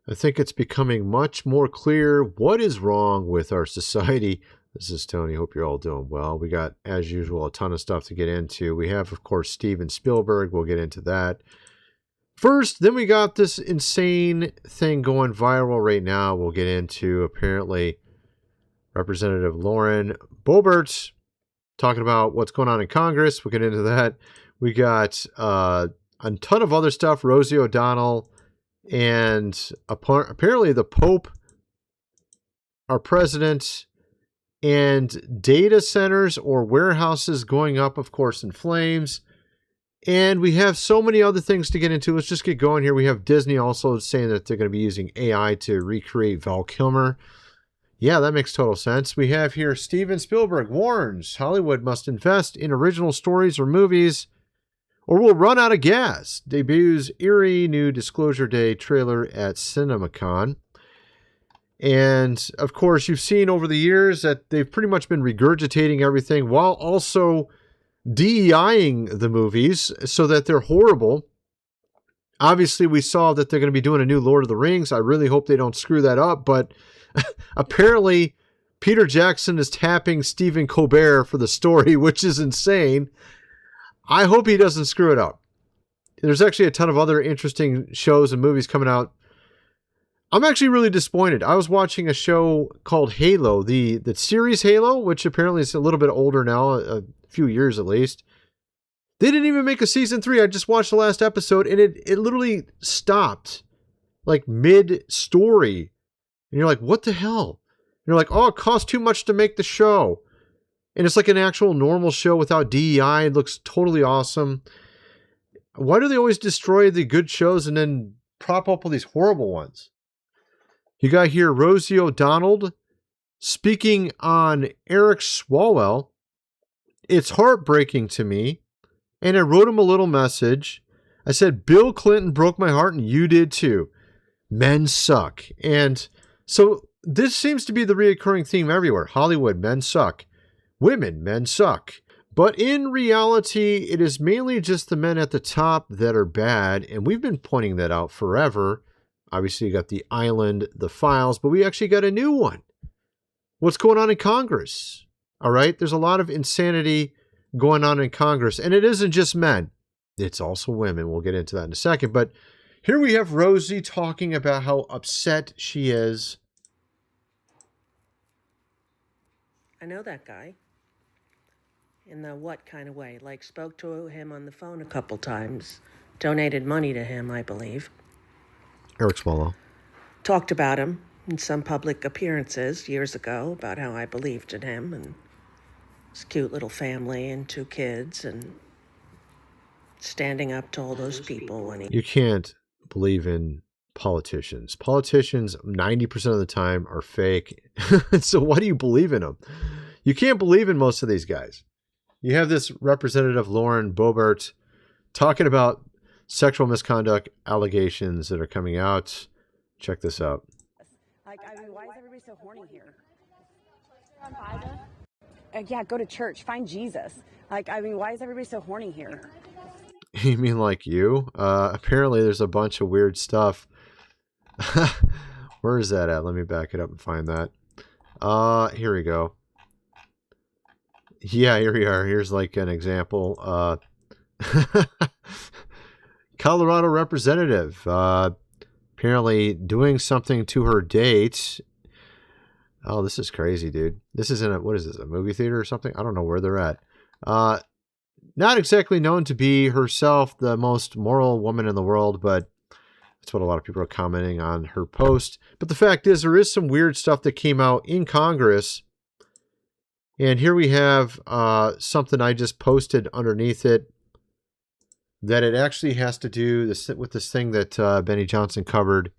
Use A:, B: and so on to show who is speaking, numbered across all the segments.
A: I think it's becoming much more clear what is wrong with our society. This is Tony. Hope you're all doing well. We got, as usual, a ton of stuff to get into. We have, of course, Steven Spielberg. We'll get into that. First, then we got this insane thing going viral right now. We'll get into, apparently, Representative Lauren Boebert talking about what's going on in Congress. We'll get into that. We got a ton of other stuff. Rosie O'Donnell and apparently the Pope, our president, and data centers or warehouses going up, of course, in flames. And we have so many other things to get into. Let's just get going here. We have Disney also saying that they're going to be using AI to recreate Val Kilmer. Yeah, that makes total sense. We have here Steven Spielberg warns Hollywood must invest in original stories or movies or we'll run out of gas. Debuts eerie new Disclosure Day trailer at CinemaCon. And, of course, you've seen over the years that they've pretty much been regurgitating everything while also DEIing the movies so that they're horrible. Obviously, we saw that they're going to be doing a new Lord of the Rings. I really hope they don't screw that up, but apparently Peter Jackson is tapping Stephen Colbert for the story, which is insane. I hope he doesn't screw it up. There's actually a ton of other interesting shows and movies coming out. I'm actually really disappointed. I was watching a show called Halo, the series Halo, which apparently is a little bit older now, a few years at least. They didn't even make a season 3. I just watched the last episode, and it literally stopped, like mid-story. And you're like, what the hell? And you're like, oh, it cost too much to make the show. And it's like an actual normal show without DEI. It looks totally awesome. Why do they always destroy the good shows and then prop up all these horrible ones? You got here Rosie O'Donnell speaking on Eric Swalwell. It's heartbreaking to me. And I wrote him a little message. I said, Bill Clinton broke my heart and you did too. Men suck. And so this seems to be the reoccurring theme everywhere. Hollywood, men suck. Women, men suck. But in reality, it is mainly just the men at the top that are bad. And we've been pointing that out forever. Obviously, you got The Island, The Files, but we actually got a new one. What's going on in Congress? All right, there's a lot of insanity going on in Congress. And it isn't just men. It's also women. We'll get into that in a second. But here we have Rosie talking about how upset she is.
B: I know that guy. In the what kind of way? Like spoke to him on the phone a couple times. Donated money to him, I believe.
A: Eric Swalwell.
B: Talked about him in some public appearances years ago about how I believed in him and his cute little family and 2 kids and standing up to all those people when he...
A: You can't believe in politicians. Politicians 90% of the time are fake. So why do you believe in them? You can't believe in most of these guys. You have this Representative Lauren Boebert talking about sexual misconduct allegations that are coming out. Check this out.
C: Like, I mean, why is everybody so horny here? Yeah, go to church. Find Jesus. Like, I mean, why is everybody so horny here?
A: You mean like you? Apparently there's a bunch of weird stuff. Where is that at? Let me back it up and find that. Here we go. Yeah, here we are. Here's like an example. Colorado representative apparently doing something to her date. Oh, this is crazy, dude. This is what is this, a movie theater or something? I don't know where they're at. Not exactly known to be herself the most moral woman in the world, but that's what a lot of people are commenting on her post. But the fact is, there is some weird stuff that came out in Congress. And here we have something I just posted underneath it, that it actually has to do with this thing that Benny Johnson covered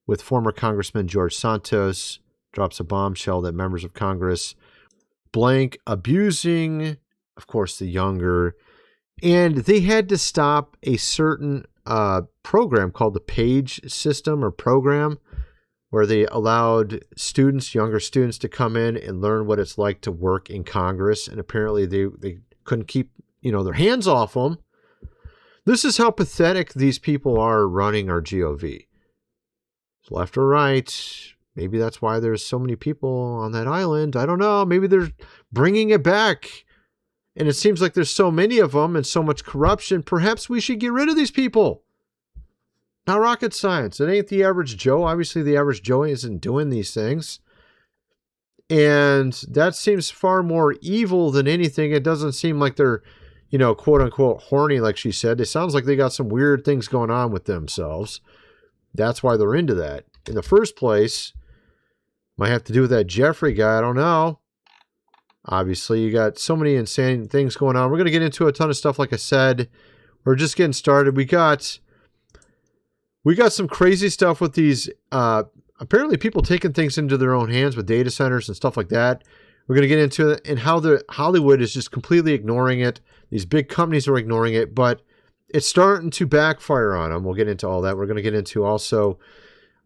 A: with former Congressman George Santos. Drops a bombshell that members of Congress blank abusing, of course, the younger. And they had to stop a certain program called the PAGE system or program, where they allowed students, younger students, to come in and learn what it's like to work in Congress. And apparently they couldn't keep, their hands off them. This is how pathetic these people are running our GOV. left or right. Maybe that's why there's so many people on that island. I don't know. Maybe they're bringing it back. And it seems like there's so many of them and so much corruption. Perhaps we should get rid of these people. Not rocket science. It ain't the average Joe. Obviously, the average Joe isn't doing these things. And that seems far more evil than anything. It doesn't seem like they're, quote unquote, horny, like she said. It sounds like they got some weird things going on with themselves. That's why they're into that. In the first place, might have to do with that Jeffrey guy. I don't know. Obviously, you got so many insane things going on. We're going to get into a ton of stuff, like I said. We're just getting started. We got some crazy stuff with these, apparently people taking things into their own hands with data centers and stuff like that. We're going to get into it and how the Hollywood is just completely ignoring it. These big companies are ignoring it, but it's starting to backfire on them. We'll get into all that. We're going to get into also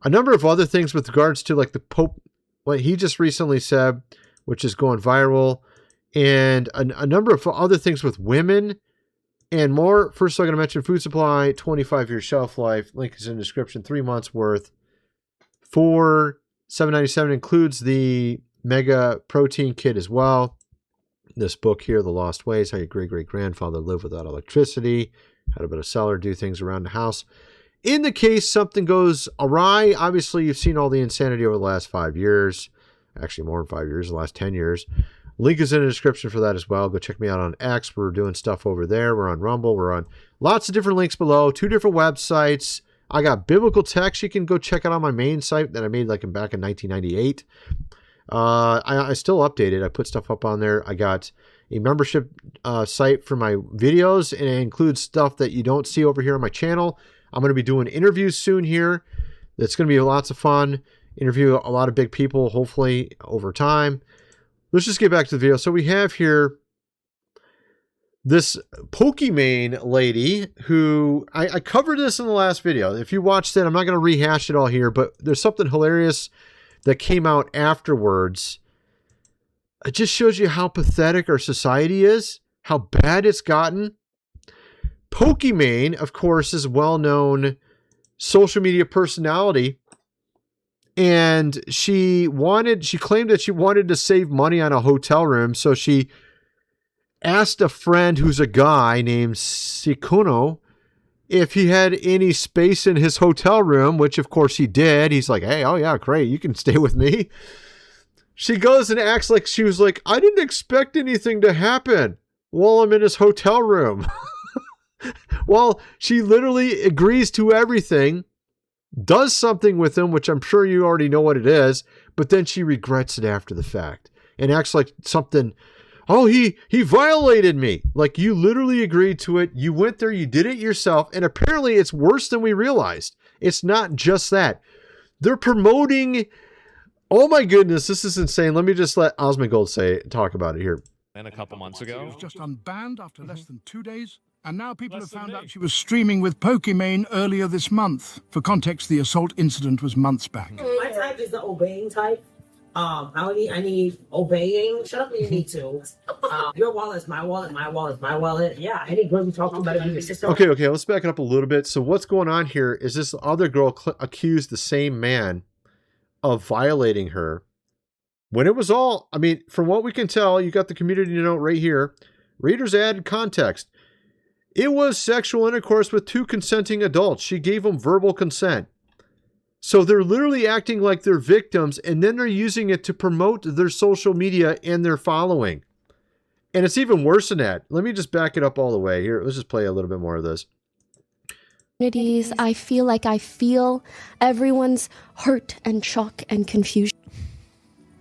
A: a number of other things with regards to like the Pope, what he just recently said, which is going viral, and a number of other things with women and more. First, I'm going to mention food supply, 25-year shelf life. Link is in the description. 3 months worth for $7.97. Includes the mega protein kit as well. This book here, The Lost Ways, how your great-great-grandfather lived without electricity, how to build a cellar, do things around the house. In the case something goes awry, obviously you've seen all the insanity over the last 5 years. Actually, more than 5 years, the last 10 years. Link is in the description for that as well. Go check me out on X. We're doing stuff over there. We're on Rumble. We're on lots of different links below. 2 different websites. I got biblical text. You can go check it on my main site that I made back in 1998. I still update it. I put stuff up on there. I got a membership site for my videos, and it includes stuff that you don't see over here on my channel. I'm going to be doing interviews soon here. That's going to be lots of fun. Interview a lot of big people, hopefully, over time. Let's just get back to the video. So we have here this Pokimane lady who, I covered this in the last video. If you watched it, I'm not going to rehash it all here, but there's something hilarious that came out afterwards. It just shows you how pathetic our society is, how bad it's gotten. Pokimane, of course, is a well-known social media personality. And she claimed that she wanted to save money on a hotel room. So she asked a friend who's a guy named Sikuno if he had any space in his hotel room, which of course he did. He's like, hey, oh yeah, great. You can stay with me. She goes and acts like she was like, I didn't expect anything to happen while I'm in his hotel room. Well, she literally agrees to everything, does something with him, which I'm sure you already know what it is, but then she regrets it after the fact and acts like something, oh, he violated me. Like, you literally agreed to it. You went there, you did it yourself, and apparently it's worse than we realized. It's not just that. They're promoting, oh my goodness, this is insane. Let me just let Osmongold talk about it here.
D: And a couple months ago.
E: It was just unbanned after less than 2 days. And now people have found out she was streaming with Pokimane earlier this month. For context, the assault incident was months back.
F: My type is the obeying type. I need obeying. Shut up when you need to. Your wallet's my wallet. My wallet's my wallet. Yeah, any girl you talk to better be your sister.
A: Okay, let's back it up a little bit. So what's going on here is this other girl accused the same man of violating her. When it was all, I mean, from what we can tell, you got the community note right here. Readers added context. It was sexual intercourse with 2 consenting adults. She gave them verbal consent. So they're literally acting like they're victims, and then they're using it to promote their social media and their following. And it's even worse than that. Let me just back it up all the way. Here, let's just play a little bit more of this.
G: I feel like I feel everyone's hurt and shock and confusion.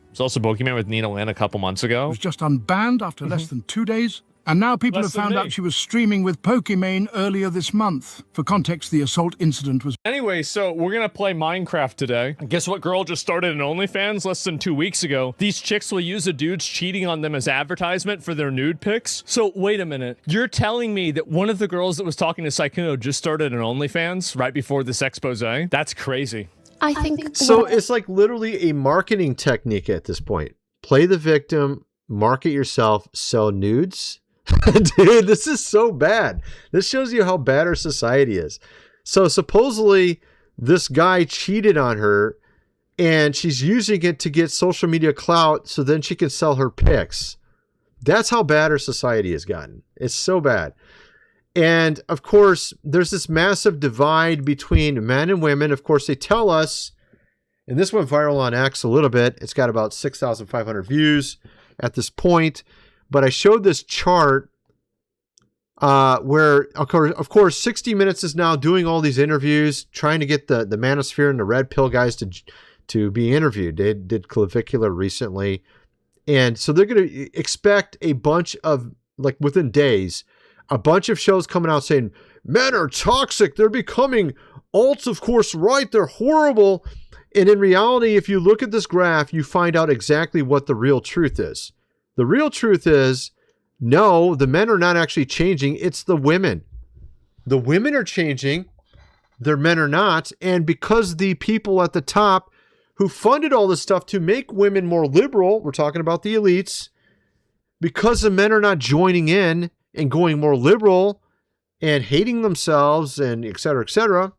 D: There's also Pokemon with Nina Lynn a couple months
E: It
D: ago.
E: was just unbanned after less than 2 days. And now people have found out she was streaming with Pokimane earlier this month. For context, the assault incident was...
D: Anyway, so we're gonna play Minecraft today. Guess what girl just started an OnlyFans less than 2 weeks ago? These chicks will use the dudes cheating on them as advertisement for their nude pics. So wait a minute. You're telling me that one of the girls that was talking to Saikuno just started an OnlyFans right before this expose? That's crazy.
G: I think
A: So it's like literally a marketing technique at this point. Play the victim, market yourself, sell nudes. Dude, this is so bad. This shows you how bad our society is. So supposedly this guy cheated on her and she's using it to get social media clout so then she can sell her pics. That's how bad our society has gotten. It's so bad. And of course, there's this massive divide between men and women. Of course, they tell us, and this went viral on X a little bit. It's got about 6,500 views at this point. But I showed this chart where, of course, 60 Minutes is now doing all these interviews, trying to get the manosphere and the red pill guys to be interviewed. They did Clavicular recently. And so they're going to expect a bunch of, like within days, a bunch of shows coming out saying, men are toxic. They're becoming alts, of course, right. They're horrible. And in reality, if you look at this graph, you find out exactly what the real truth is. The real truth is, no, the men are not actually changing. It's the women. The women are changing. Their men are not. And because the people at the top who funded all this stuff to make women more liberal, we're talking about the elites, because the men are not joining in and going more liberal and hating themselves and et cetera,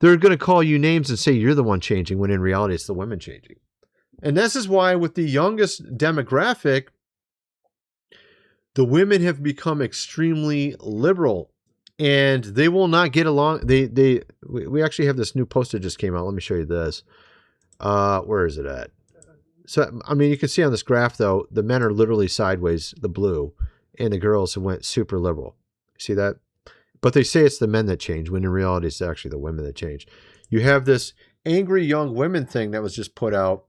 A: they're going to call you names and say you're the one changing, when in reality it's the women changing. And this is why with the youngest demographic, the women have become extremely liberal and they will not get along. We actually have this new post that just came out. Let me show you this. Where is it at? So, I mean, you can see on this graph though, the men are literally sideways, the blue, and the girls went super liberal. See that? But they say it's the men that change, when in reality it's actually the women that change. You have this angry young women thing that was just put out.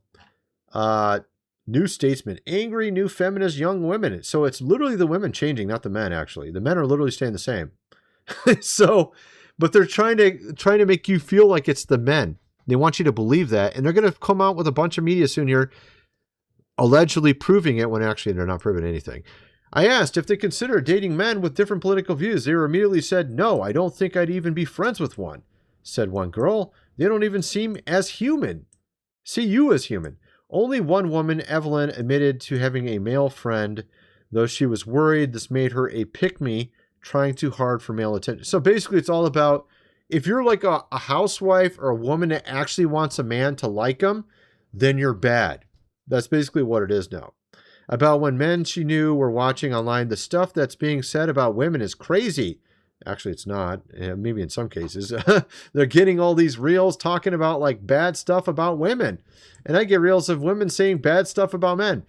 A: New Statesman, angry new feminist young women. So it's literally the women changing, not the men actually. The men are literally staying the same. So, but they're trying to make you feel like it's the men. They want you to believe that. And they're going to come out with a bunch of media soon here allegedly proving it, when actually they're not proving anything. I asked if they consider dating men with different political views. They immediately said, no, I don't think I'd even be friends with one, said one girl. They don't even seem as human. See you as human. Only one woman, Evelyn, admitted to having a male friend, though she was worried this made her a pick-me, trying too hard for male attention. So basically it's all about, if you're like a housewife or a woman that actually wants a man to like them, then you're bad. That's basically what it is now. About when men she knew were watching online, the stuff that's being said about women is crazy. Actually, it's not. Maybe in some cases. They're getting all these reels talking about like bad stuff about women. And I get reels of women saying bad stuff about men.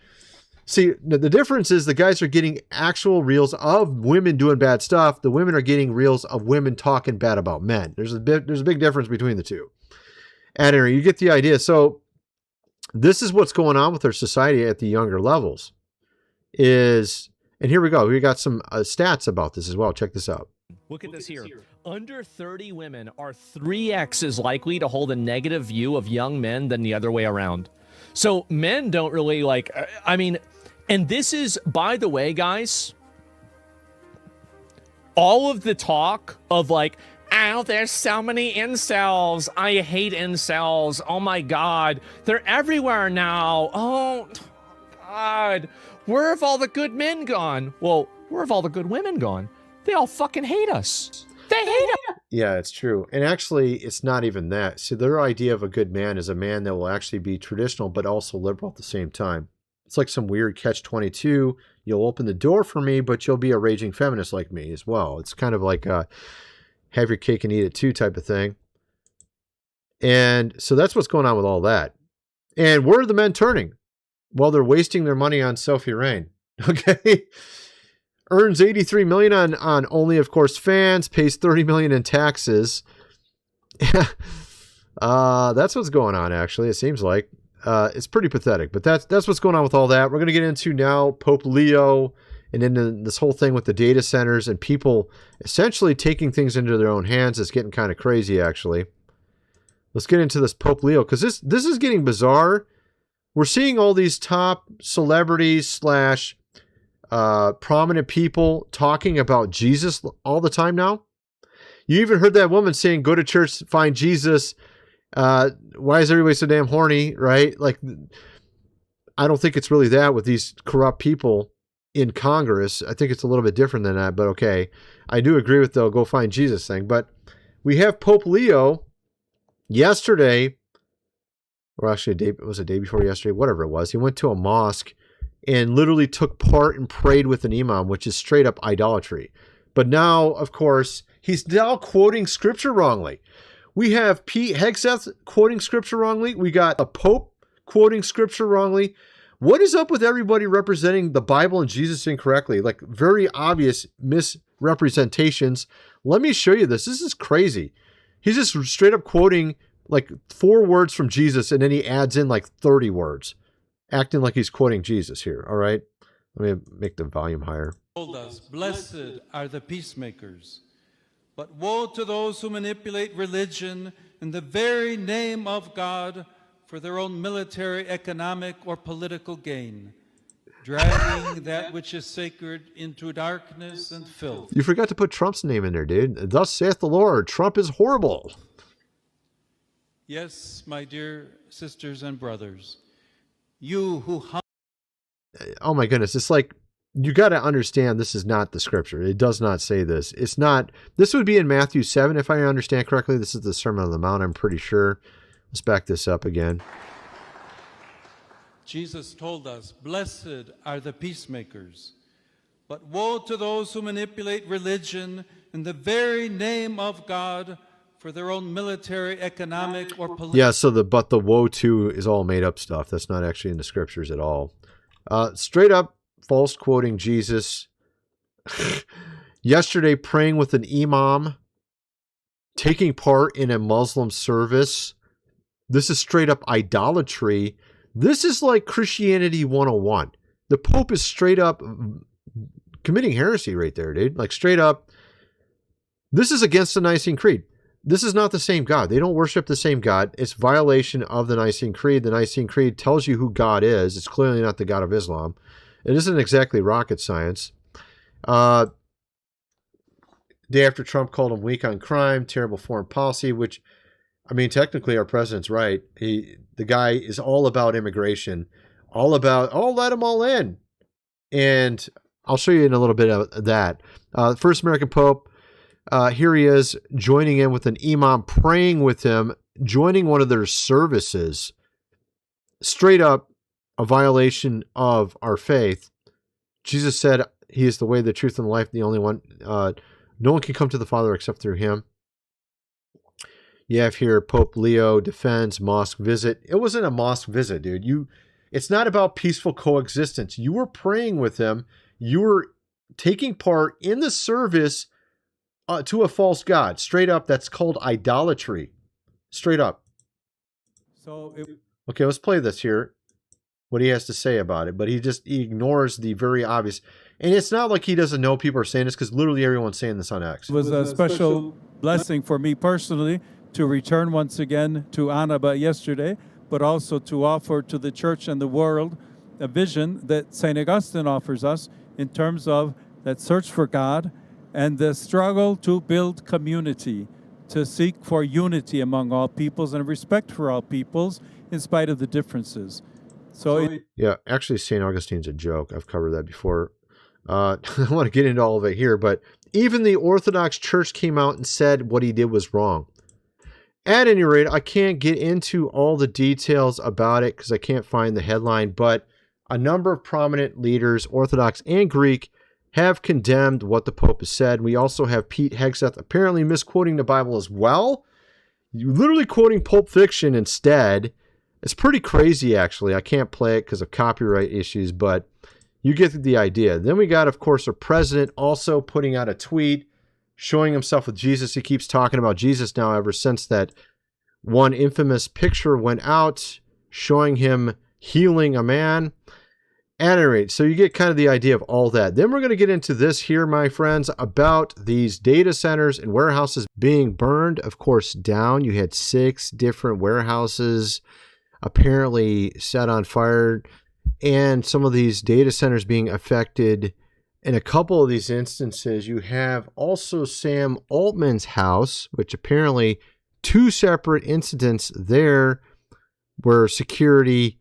A: See, the difference is the guys are getting actual reels of women doing bad stuff. The women are getting reels of women talking bad about men. There's a big difference between the two. And anyway, you get the idea. So this is what's going on with our society at the younger levels. And here we go. We got some stats about this as well. Check this out.
D: Look at this here. Under 30 women are 3x as likely to hold a negative view of young men than the other way around. So men don't really like, I mean, and this is, by the way, guys, all of the talk of like, oh, there's so many incels. I hate incels. Oh my God. They're everywhere now. Oh God. Where have all the good men gone? Well, where have all the good women gone? They all fucking hate us. They hate us.
A: Yeah, it's true. And actually, it's not even that. See, their idea of a good man is a man that will actually be traditional, but also liberal at the same time. It's like some weird catch-22. You'll open the door for me, but you'll be a raging feminist like me as well. It's kind of like a have your cake and eat it too type of thing. And so that's what's going on with all that. And where are the men turning? Well, they're wasting their money on Sophie Rain. Okay. Earns $83 million on only, of course, fans, pays $30 million in taxes. That's what's going on, actually, it seems like. It's pretty pathetic, but that's what's going on with all that. We're going to get into now Pope Leo and into this whole thing with the data centers and people essentially taking things into their own hands. It's getting kind of crazy, actually. Let's get into this Pope Leo, because this is getting bizarre. We're seeing all these top celebrities / prominent people talking about Jesus all the time now. You even heard that woman saying, go to church, find Jesus. Why is everybody so damn horny, right? Like, I don't think it's really that with these corrupt people in Congress. I think it's a little bit different than that, but okay. I do agree with the go find Jesus thing. But We have Pope Leo yesterday, or actually it was a day before yesterday, whatever it was. He went to a mosque and literally took part and prayed with an imam, which is straight up idolatry. But now, of course, he's now quoting scripture wrongly. We have Pete Hegseth quoting scripture wrongly. We got a Pope quoting scripture wrongly. What is up with everybody representing the Bible and Jesus incorrectly? Like very obvious misrepresentations. Let me show you this. This is crazy. He's just straight up quoting like 4 words from Jesus, and then he adds in like 30 words, acting like he's quoting Jesus here. All right. Let me make the volume higher.
H: Told us, blessed are the peacemakers, but woe to those who manipulate religion in the very name of God for their own military, economic, or political gain, dragging that which is sacred into darkness and filth.
A: You forgot to put Trump's name in there, dude. Thus saith the Lord, Trump is horrible.
H: Yes, my dear sisters and brothers, you who...
A: Oh my goodness, it's like, you got to understand this is not the scripture. It does not say this. It's not, this would be in Matthew 7, if I understand correctly. This is the Sermon on the Mount, I'm pretty sure. Let's back this up again.
H: Jesus told us, blessed are the peacemakers, but woe to those who manipulate religion in the very name of God for their own military, economic, or political...
A: Yeah, so the woe to is all made up stuff. That's not actually in the scriptures at all. Straight up false quoting Jesus. Yesterday praying with an imam, taking part in a Muslim service. This is straight up idolatry. This is like Christianity 101. The Pope is straight up committing heresy right there, dude. Like straight up. This is against the Nicene Creed. This is not the same God. They don't worship the same God. It's violation of the Nicene Creed. The Nicene Creed tells you who God is. It's clearly not the God of Islam. It isn't exactly rocket science. Day after Trump called him weak on crime, terrible foreign policy, which, I mean, technically our president's right. The guy is all about immigration, all about, oh, let them all in. And I'll show you in a little bit of that. First American Pope, here he is joining in with an imam, praying with him, joining one of their services. Straight up a violation of our faith. Jesus said he is the way, the truth, and the life, the only one. No one can come to the Father except through him. You have here Pope Leo defends mosque visit. It wasn't a mosque visit, dude. It's not about peaceful coexistence. You were praying with him. You were taking part in the service to a false god. Straight up, that's called idolatry. Straight up. Okay, let's play this here. What he has to say about it, but he ignores the very obvious. And it's not like he doesn't know people are saying this, because literally everyone's saying this on X.
I: It was a special blessing for me personally to return once again to Annaba yesterday, but also to offer to the church and the world a vision that St. Augustine offers us in terms of that search for God and the struggle to build community, to seek for unity among all peoples and respect for all peoples in spite of the differences.
A: Yeah, actually, St. Augustine's a joke. I've covered that before. I don't want to get into all of it here, but even the Orthodox Church came out and said what he did was wrong. At any rate, I can't get into all the details about it because I can't find the headline, but a number of prominent leaders, Orthodox and Greek, have condemned what the Pope has said. We also have Pete Hegseth apparently misquoting the Bible as well. Literally quoting Pulp Fiction instead. It's pretty crazy, actually. I can't play it because of copyright issues, but you get the idea. Then we got, of course, our president also putting out a tweet showing himself with Jesus. He keeps talking about Jesus now ever since that one infamous picture went out showing him healing a man. At any rate, so you get kind of the idea of all that. Then we're going to get into this here, my friends, about these data centers and warehouses being burned, of course, down. You had 6 different warehouses apparently set on fire, and some of these data centers being affected. In a couple of these instances, you have also Sam Altman's house, which apparently 2 separate incidents there where security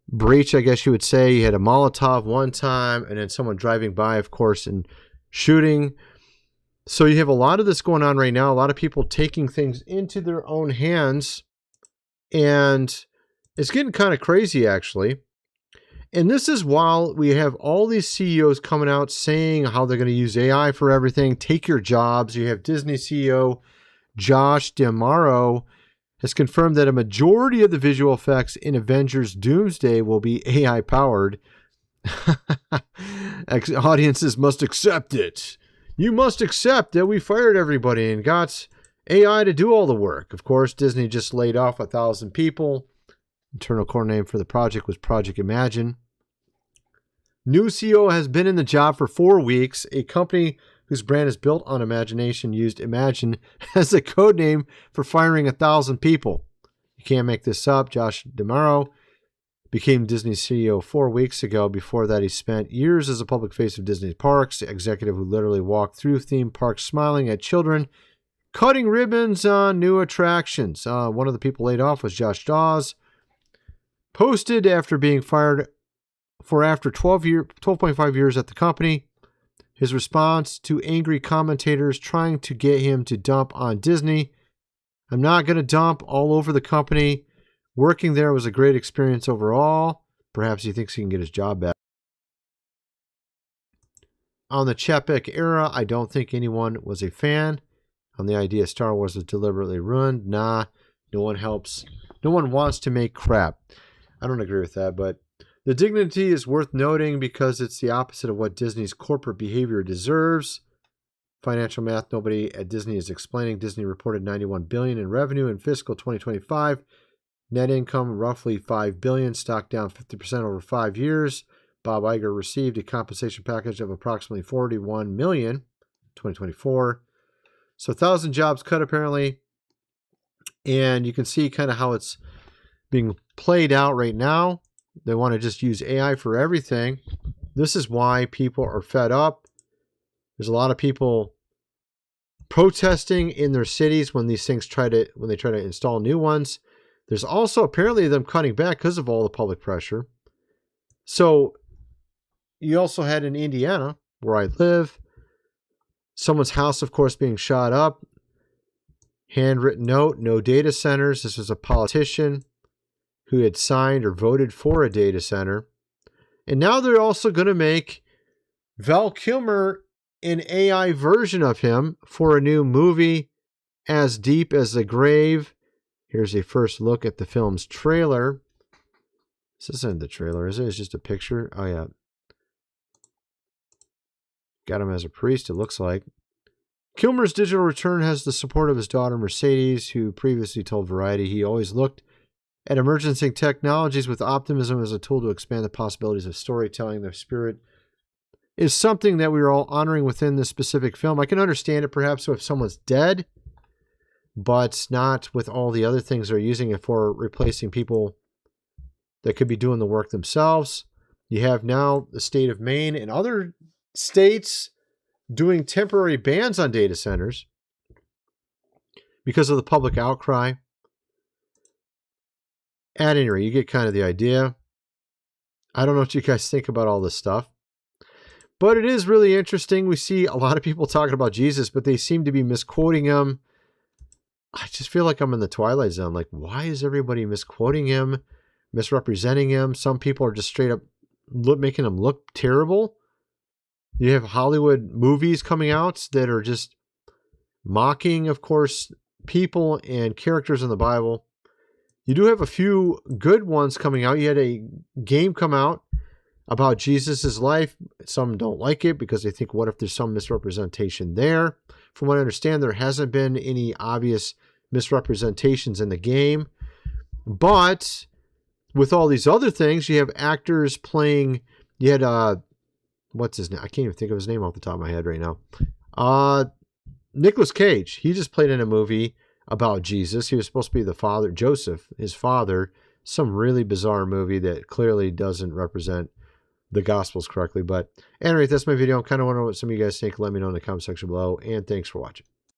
A: breach, I guess you would say. You had a Molotov one time, and then someone driving by, of course, and shooting. So you have a lot of this going on right now, a lot of people taking things into their own hands, and it's getting kind of crazy, actually. And this is while we have all these CEOs coming out saying how they're going to use AI for everything, take your jobs. You have Disney CEO Josh D'Amaro has confirmed that a majority of the visual effects in Avengers Doomsday will be AI powered. Audiences must accept it. You must accept that we fired everybody and got AI to do all the work. Of course, Disney just laid off 1,000 people. Internal core name for the project was Project Imagine. New CEO has been in the job for 4 weeks. A company whose brand is built on imagination used Imagine as a code name for firing 1,000 people. You can't make this up. Josh D'Amaro became Disney CEO 4 weeks ago. Before that, he spent years as a public face of Disney parks, the executive who literally walked through theme parks smiling at children, cutting ribbons on new attractions. One of the people laid off was Josh Dawes. Posted after being fired for after 12.5 years at the company. His response to angry commentators trying to get him to dump on Disney. I'm not going to dump all over the company. Working there was a great experience overall. Perhaps he thinks he can get his job back. On the Chapek era, I don't think anyone was a fan. On the idea Star Wars was deliberately ruined. Nah, no one helps. No one wants to make crap. I don't agree with that, but the dignity is worth noting because it's the opposite of what Disney's corporate behavior deserves. Financial math nobody at Disney is explaining. Disney reported $91 billion in revenue in fiscal 2025. Net income roughly $5 billion, stock down 50% over 5 years. Bob Iger received a compensation package of approximately $41 million in 2024. So 1,000 jobs cut apparently. And you can see kind of how it's being played out right now. They want to just use AI for everything. This is why people are fed up. There's a lot of people protesting in their cities when these things try to install new ones. There's also apparently them cutting back because of all the public pressure. So you also had in Indiana, where I live, someone's house, of course, being shot up. Handwritten note, no data centers. This was a politician who had signed or voted for a data center. And now they're also going to make Val Kilmer an AI version of him for a new movie, As Deep as the Grave. Here's a first look at the film's trailer. This isn't the trailer, is it? It's just a picture. Oh, yeah. Got him as a priest, it looks like. Kilmer's digital return has the support of his daughter, Mercedes, who previously told Variety he always looked at emerging technologies with optimism as a tool to expand the possibilities of storytelling. The spirit is something that we are all honoring within this specific film. I can understand it perhaps if someone's dead, but not with all the other things they're using it for, replacing people that could be doing the work themselves. You have now the state of Maine and other states doing temporary bans on data centers because of the public outcry. At any rate, you get kind of the idea. I don't know what you guys think about all this stuff, but it is really interesting. We see a lot of people talking about Jesus, but they seem to be misquoting him. I just feel like I'm in the Twilight Zone. Like, why is everybody misquoting him, misrepresenting him? Some people are just straight up making him look terrible. You have Hollywood movies coming out that are just mocking, of course, people and characters in the Bible. You do have a few good ones coming out. You had a game come out about Jesus' life. Some don't like it because they think, what if there's some misrepresentation there? From what I understand, there hasn't been any obvious misrepresentations in the game. But with all these other things, you have actors playing. You had, what's his name? I can't even think of his name off the top of my head right now. Nicolas Cage. He just played in a movie about Jesus. He was supposed to be the father, Joseph, his father. Some really bizarre movie that clearly doesn't represent the Gospels correctly. But anyway, that's my video. I kind of wonder what some of you guys think. Let me know in the comment section below. And thanks for watching.